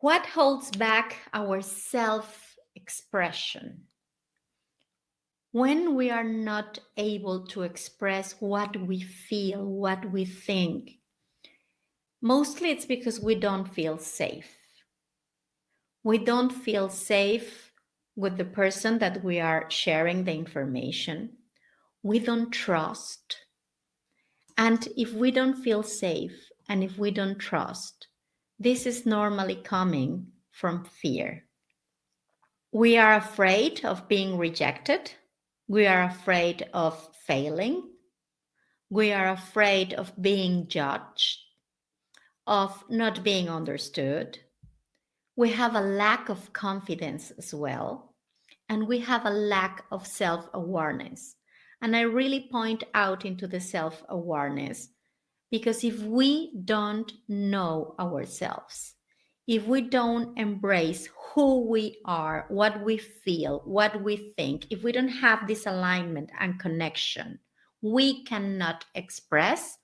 What holds back our self-expression? When we are not able to express what we feel, what we think, mostly it's because we don't feel safe. We don't feel safe with the person that we are sharing the information. We don't trust. And if we don't feel safe and if we don't trust, this is normally coming from fear. We are afraid of being rejected. We are afraid of failing. We are afraid of being judged, of not being understood. We have a lack of confidence as well. And we have a lack of self-awareness. And I really point out into the self-awareness because if we don't know ourselves, if we don't embrace who we are, what we feel, what we think, if we don't have this alignment and connection, we cannot express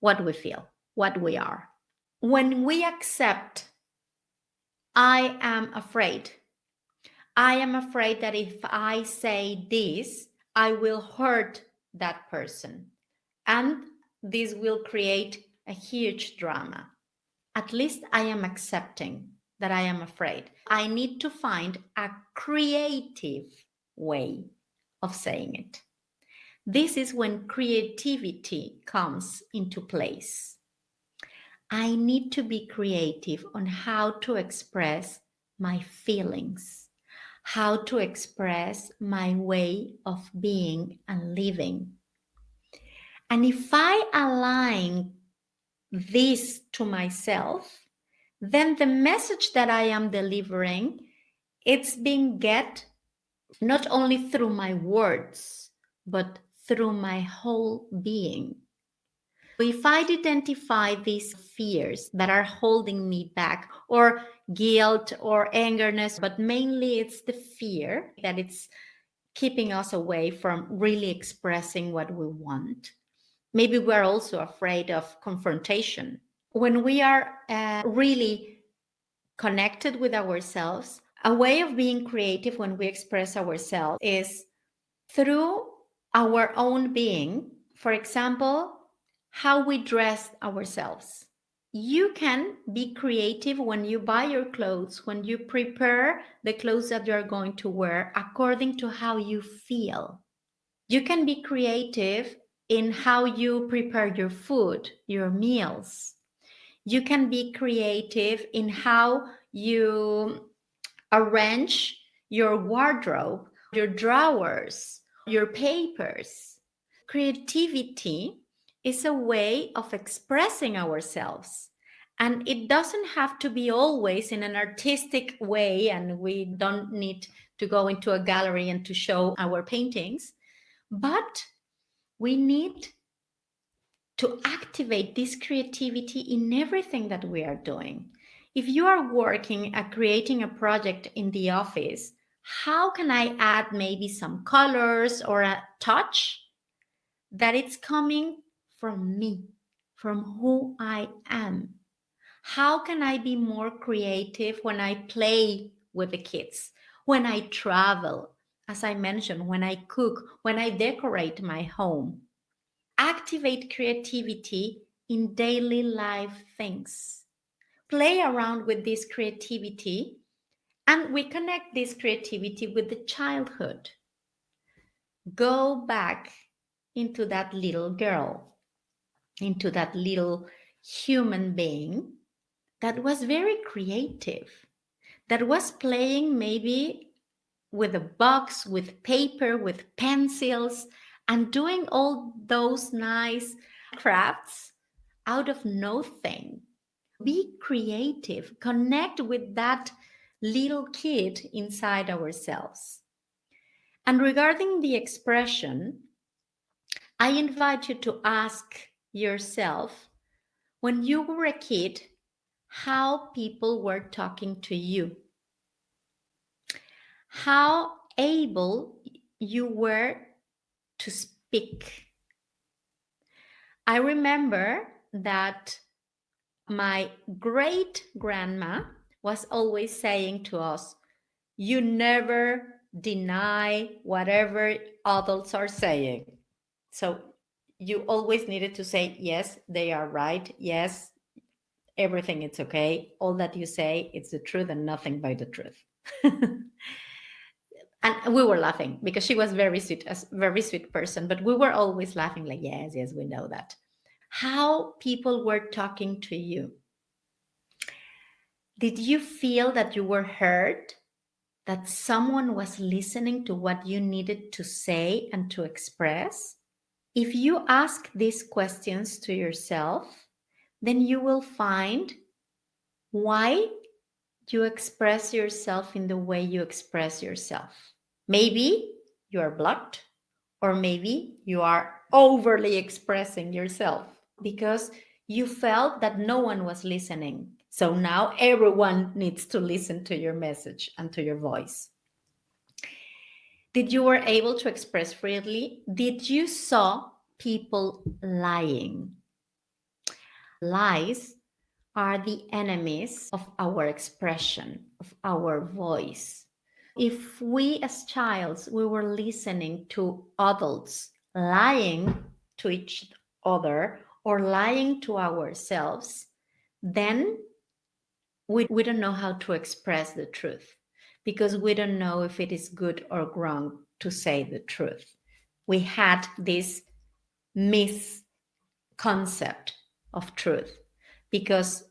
what we feel, what we are. When we accept, I am afraid that if I say this, I will hurt that person. And this will create a huge drama. At least I am accepting that I am afraid. I need to find a creative way of saying it. This is when creativity comes into place. I need to be creative on how to express my feelings, how to express my way of being and living. And if I align this to myself, then the message that I am delivering, it's being get not only through my words, but through my whole being. If I identify these fears that are holding me back, or guilt or angerness, but mainly it's the fear that it's keeping us away from really expressing what we want. Maybe we're also afraid of confrontation. When we are really connected with ourselves, a way of being creative when we express ourselves is through our own being. For example, how we dress ourselves. You can be creative when you buy your clothes, when you prepare the clothes that you're going to wear according to how you feel. You can be creative in how you prepare your food, your meals. You can be creative in how you arrange your wardrobe, your drawers, your papers. Creativity is a way of expressing ourselves. And it doesn't have to be always in an artistic way, and we don't need to go into a gallery and to show our paintings, but we need to activate this creativity in everything that we are doing. If you are working at creating a project in the office, how can I add maybe some colors or a touch that it's coming from me, from who I am? How can I be more creative when I play with the kids, when I travel, as I mentioned, when I cook, when I decorate my home? Activate creativity in daily life things. Play around with this creativity, and we connect this creativity with the childhood. Go back into that little girl, into that little human being that was very creative, that was playing maybe with a box, with paper, with pencils, and doing all those nice crafts out of nothing. Be creative, connect with that little kid inside ourselves. And regarding the expression, I invite you to ask yourself, when you were a kid, how people were talking to you, how able you were to speak. I remember that my great grandma was always saying to us, you never deny whatever adults are saying. So you always needed to say, yes, they are right. Yes, everything is okay. All that you say, it's the truth and nothing but the truth. And we were laughing because she was very sweet, a very sweet person, but we were always laughing like, yes, yes, we know that. How people were talking to you. Did you feel that you were heard? That someone was listening to what you needed to say and to express? If you ask these questions to yourself, then you will find why you express yourself in the way you express yourself. Maybe you are blocked, or maybe you are overly expressing yourself because you felt that no one was listening. So now everyone needs to listen to your message and to your voice. Did you were able to express freely? Did you saw people lying? Lies are the enemies of our expression, of our voice. If we as childs, we were listening to adults lying to each other or lying to ourselves, then we don't know how to express the truth because we don't know if it is good or wrong to say the truth. We had this misconcept of truth because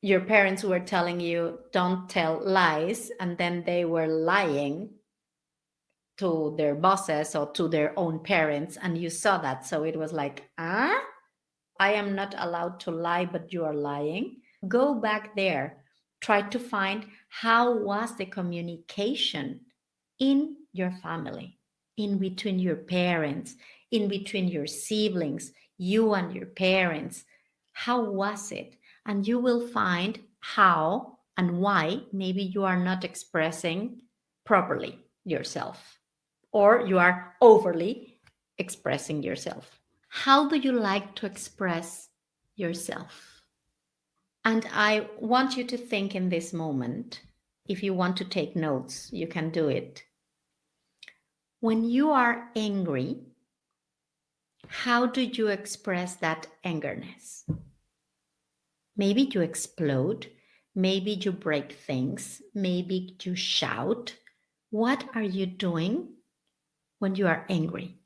your parents were telling you don't tell lies, and then they were lying to their bosses or to their own parents, and you saw that. So it was like, I am not allowed to lie, but you are lying. Go back there. Try to find how was the communication in your family, in between your parents, in between your siblings, you and your parents. How was it? And you will find how and why maybe you are not expressing properly yourself, or you are overly expressing yourself. How do you like to express yourself? And I want you to think in this moment. If you want to take notes, you can do it. When you are angry, how do you express that angerness? Maybe you explode, maybe you break things, maybe you shout. What are you doing when you are angry?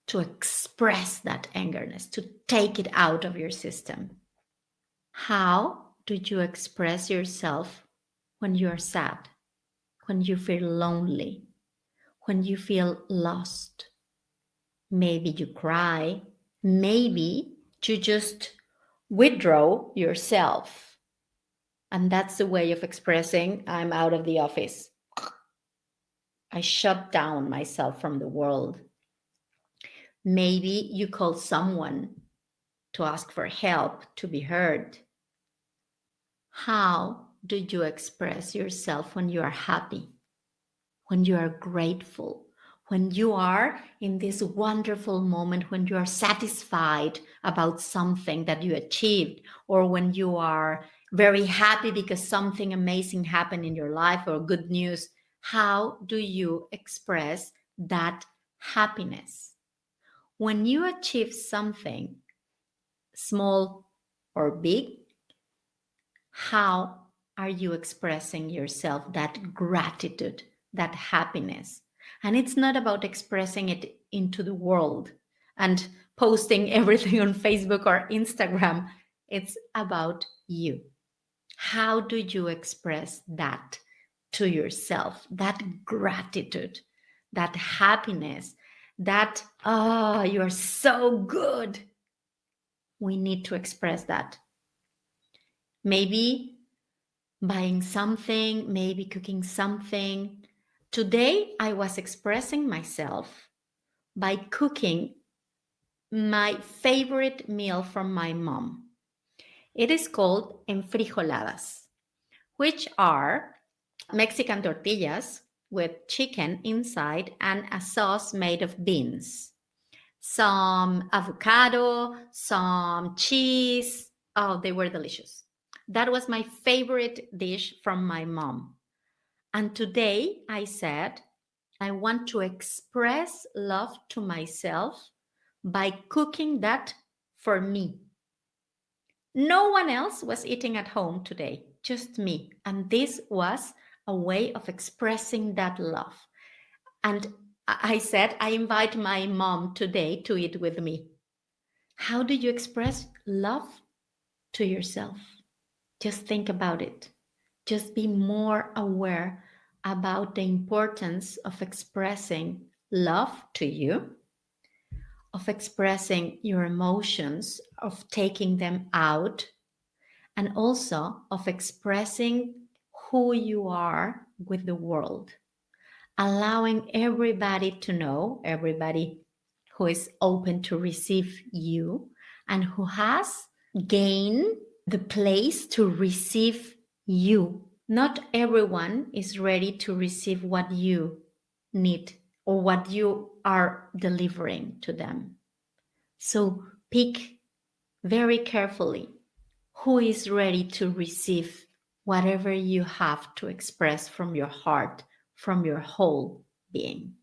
To express that angerness, to take it out of your system. How do you express yourself when you are sad, when you feel lonely, when you feel lost? Maybe you cry, maybe you just withdraw yourself. And that's the way of expressing, I'm out of the office. I shut down myself from the world. Maybe you call someone to ask for help, to be heard. How do you express yourself when you are happy, when you are grateful, when you are in this wonderful moment, when you are satisfied about something that you achieved, or when you are very happy because something amazing happened in your life or good news? How do you express that happiness? When you achieve something, small or big, how are you expressing yourself that gratitude, that happiness? And it's not about expressing it into the world and posting everything on Facebook or Instagram. It's about you. How do you express that to yourself? That gratitude, that happiness, that, oh, you're so good. We need to express that. Maybe buying something, maybe cooking something. Today, I was expressing myself by cooking my favorite meal from my mom. It is called enfrijoladas, which are Mexican tortillas with chicken inside and a sauce made of beans, some avocado, some cheese. Oh, they were delicious. That was my favorite dish from my mom. And today I said, I want to express love to myself by cooking that for me. No one else was eating at home today, just me. And this was a way of expressing that love. And I said, I invite my mom today to eat with me. How do you express love to yourself? Just think about it. Just be more aware about the importance of expressing love to you, of expressing your emotions, of taking them out, and also of expressing who you are with the world, allowing everybody to know, everybody who is open to receive you and who has gained the place to receive you. Not everyone is ready to receive what you need or what you are delivering to them. So pick very carefully who is ready to receive whatever you have to express from your heart, from your whole being.